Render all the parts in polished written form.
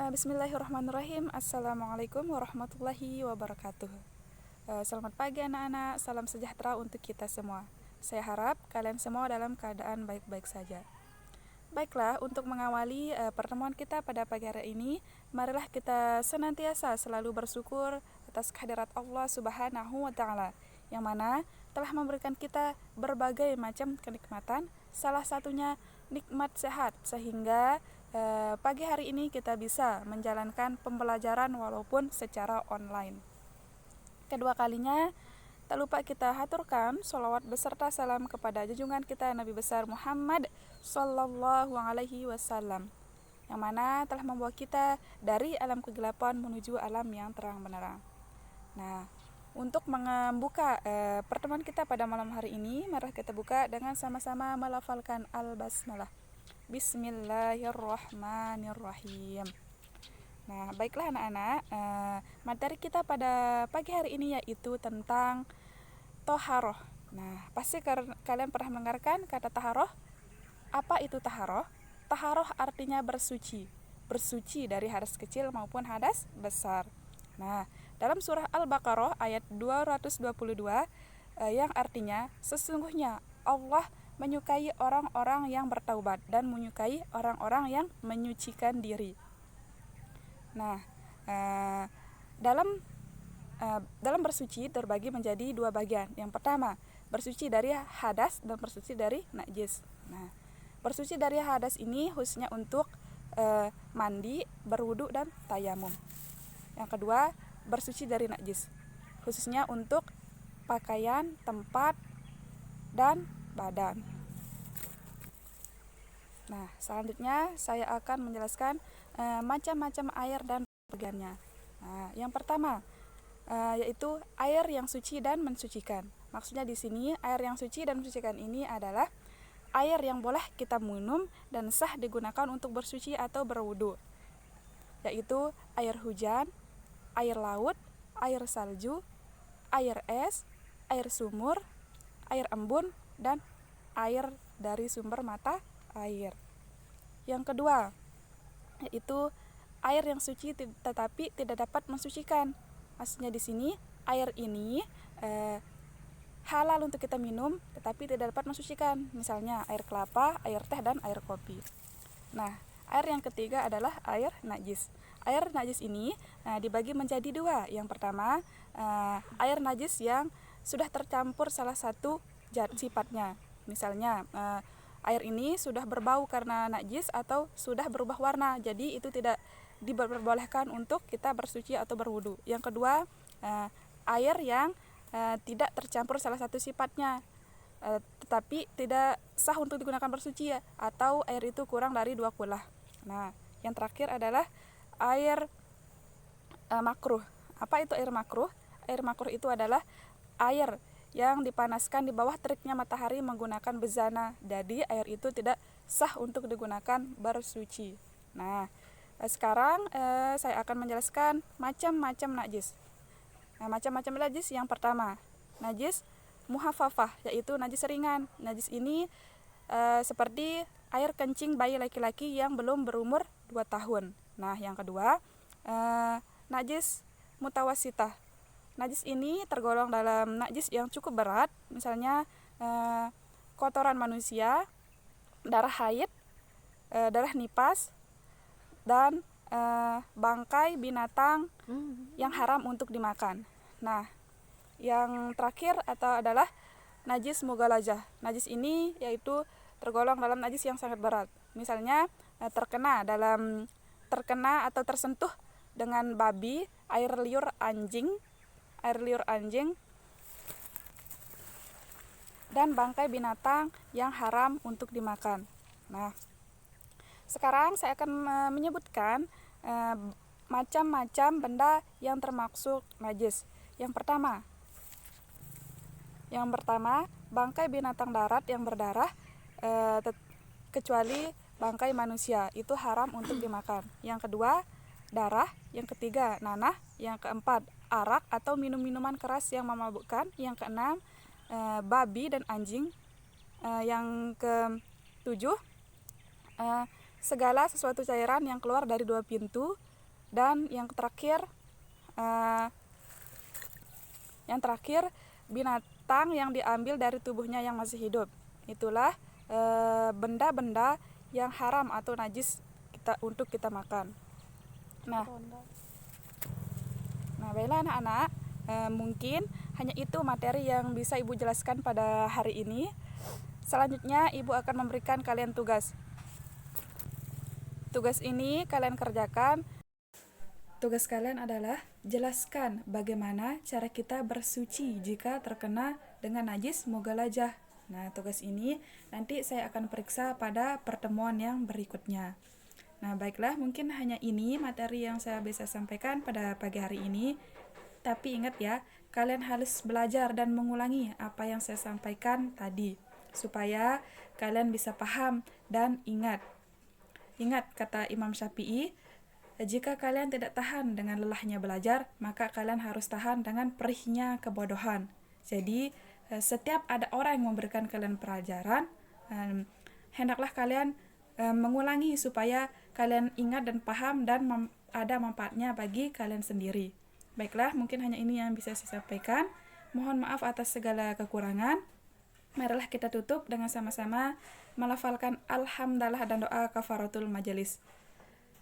Bismillahirrahmanirrahim. Assalamualaikum warahmatullahi wabarakatuh. Selamat pagi anak-anak, salam sejahtera untuk kita semua. Saya harap kalian semua dalam keadaan baik-baik saja. Baiklah, untuk mengawali pertemuan kita pada pagi hari ini, marilah kita senantiasa selalu bersyukur atas kehadirat Allah Subhanahu wa Ta'ala, yang mana telah memberikan kita berbagai macam kenikmatan, salah satunya nikmat sehat, sehingga pagi hari ini kita bisa menjalankan pembelajaran walaupun secara online. Kedua kalinya, tak lupa kita haturkan sholawat beserta salam kepada junjungan kita Nabi besar Muhammad Sallallahu Alaihi Wasallam, yang mana telah membawa kita dari alam kegelapan menuju alam yang terang benderang. Nah, untuk membuka pertemuan kita pada malam hari ini, mari kita buka dengan sama-sama melafalkan al-basmalah. Bismillahirrahmanirrahim. Nah, baiklah anak-anak, materi kita pada pagi hari ini yaitu tentang toharoh. Nah, pasti kalian pernah mendengarkan kata taharoh. Apa itu taharoh? Taharoh artinya bersuci. Bersuci dari hadas kecil maupun hadas besar. Nah, dalam surah Al-Baqarah ayat 222 yang artinya sesungguhnya Allah menyukai orang-orang yang bertaubat dan menyukai orang-orang yang menyucikan diri. Nah, dalam bersuci terbagi menjadi dua bagian. Yang pertama, bersuci dari hadas dan bersuci dari najis. Nah, bersuci dari hadas ini khususnya untuk mandi, berwudu dan tayamum. Yang kedua, bersuci dari najis, khususnya untuk pakaian, tempat, dan badan. Nah, selanjutnya saya akan menjelaskan macam-macam air dan bagiannya. Nah, yang pertama yaitu air yang suci dan mensucikan. Maksudnya di sini air yang suci dan mensucikan ini adalah air yang boleh kita minum dan sah digunakan untuk bersuci atau berwudu, yaitu air hujan, air laut, air salju, air es, air sumur, air embun, dan air dari sumber mata air. Yang kedua yaitu air yang suci tetapi tidak dapat mensucikan. Maksudnya di sini air ini halal untuk kita minum tetapi tidak dapat mensucikan. Misalnya air kelapa, air teh, dan air kopi. Nah, air yang ketiga adalah air najis. Air najis ini dibagi menjadi dua. Yang pertama, air najis yang sudah tercampur salah satu sifatnya. Misalnya air ini sudah berbau karena najis atau sudah berubah warna, jadi itu tidak diperbolehkan untuk kita bersuci atau berwudu. Yang kedua, air yang tidak tercampur salah satu sifatnya, tetapi tidak sah untuk digunakan bersuci atau air itu kurang dari 2 kulah. Nah, yang terakhir adalah air makruh. Apa itu air makruh? Air makruh itu adalah air yang dipanaskan di bawah teriknya matahari menggunakan bezana. Jadi air itu tidak sah untuk digunakan bersuci. Nah, sekarang saya akan menjelaskan macam-macam najis. Nah, macam-macam najis yang pertama, najis muhafafah, yaitu najis ringan. Najis ini seperti air kencing bayi laki-laki yang belum berumur 2 tahun. Nah, yang kedua, najis mutawasitah. Najis ini tergolong dalam najis yang cukup berat, misalnya kotoran manusia, darah haid, darah nipas, dan bangkai binatang yang haram untuk dimakan. Nah, yang terakhir adalah najis mughalazah. Najis ini yaitu tergolong dalam najis yang sangat berat. Misalnya terkena atau tersentuh dengan babi, air liur anjing, dan bangkai binatang yang haram untuk dimakan. Nah, sekarang saya akan menyebutkan macam-macam benda yang termasuk najis. Yang pertama, bangkai binatang darat yang berdarah, kecuali bangkai manusia, itu haram untuk dimakan. Yang kedua, darah. Yang ketiga, nanah. Yang keempat, arak atau minum-minuman keras yang memabukkan. Yang keenam, babi dan anjing. Yang ketujuh, segala sesuatu cairan yang keluar dari 2 pintu. Dan yang terakhir binatang yang diambil dari tubuhnya yang masih hidup. Itulah benda-benda yang haram atau najis untuk kita makan. Nah, baiklah anak-anak, mungkin hanya itu materi yang bisa Ibu jelaskan pada hari ini. Selanjutnya Ibu akan memberikan kalian tugas. Tugas ini kalian kerjakan. Tugas kalian adalah jelaskan bagaimana cara kita bersuci jika terkena dengan najis mughaladzah. Nah, tugas ini nanti saya akan periksa pada pertemuan yang berikutnya. Nah, baiklah, mungkin hanya ini materi yang saya bisa sampaikan pada pagi hari ini. Tapi ingat ya, kalian harus belajar dan mengulangi apa yang saya sampaikan tadi, supaya kalian bisa paham dan ingat. Ingat kata Imam Syafi'i, jika kalian tidak tahan dengan lelahnya belajar, maka kalian harus tahan dengan perihnya kebodohan. Jadi, setiap ada orang yang memberikan kalian pelajaran, hendaklah kalian mengulangi supaya kalian ingat dan paham dan ada manfaatnya bagi kalian sendiri. Baiklah, mungkin hanya ini yang bisa saya sampaikan. Mohon maaf atas segala kekurangan. Marilah kita tutup dengan sama-sama melafalkan alhamdulillah dan doa kafaratul majelis.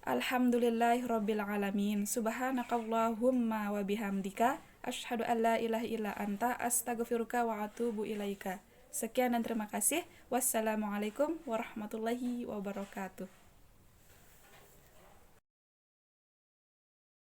Alhamdulillahirabbil alamin. Subhanakallahumma wa bihamdika asyhadu an la ilaha illa anta astaghfiruka wa atubu ilaika. Sekian dan terima kasih. Wassalamualaikum warahmatullahi wabarakatuh.